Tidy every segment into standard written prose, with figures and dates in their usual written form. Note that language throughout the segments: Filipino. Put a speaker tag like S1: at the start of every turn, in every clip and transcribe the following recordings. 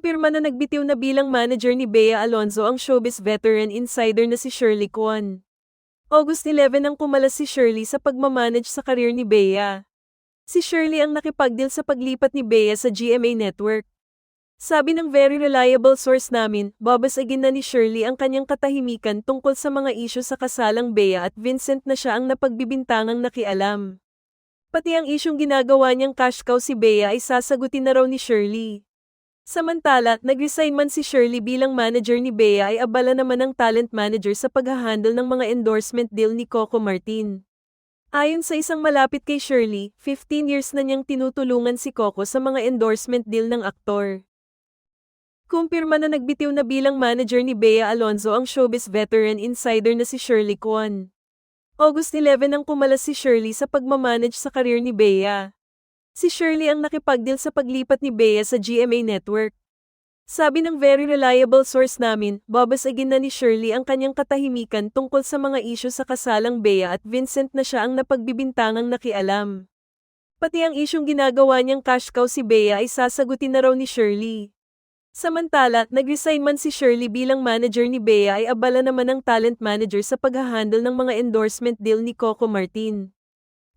S1: Kumpirma na nagbitiw na bilang manager ni Bea Alonzo ang showbiz veteran insider na si Shirley Kwon. August 11 nang kumalas si Shirley sa pagmamanage sa karir ni Bea. Si Shirley ang nakipagdeal sa paglipat ni Bea sa GMA Network. Sabi ng very reliable source namin, babasagin na ni Shirley ang kanyang katahimikan tungkol sa mga isyu sa kasalang Bea at Vincent na siya ang napagbibintangang nakialam. Pati ang isyong ginagawa niyang cash cow si Bea ay sasagutin na raw ni Shirley. Samantala, nag-resign man si Shirley bilang manager ni Bea ay abala naman ng talent manager sa paghahandle ng mga endorsement deal ni Coco Martin. Ayon sa isang malapit kay Shirley, 15 years na niyang tinutulungan si Coco sa mga endorsement deal ng aktor. Kumpirma na nagbitiw na bilang manager ni Bea Alonzo ang showbiz veteran insider na si Shirley Kwon. August 11 nang kumalas si Shirley sa pagmamanage sa karir ni Bea. Si Shirley ang nakipagdeal sa paglipat ni Bea sa GMA Network. Sabi ng very reliable source namin, babasagin na ni Shirley ang kanyang katahimikan tungkol sa mga isyu sa kasalang Bea at Vincent na siya ang napagbibintangang nakialam. Pati ang isyong ginagawa niyang cash cow si Bea ay sasagutin na raw ni Shirley. Samantala, nag-resign man si Shirley bilang manager ni Bea ay abala naman ng talent manager sa paghahandle ng mga endorsement deal ni Coco Martin.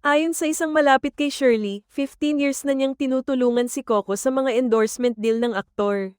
S1: Ayon sa isang malapit kay Shirley, 15 years na niyang tinutulungan si Coco sa mga endorsement deal ng aktor.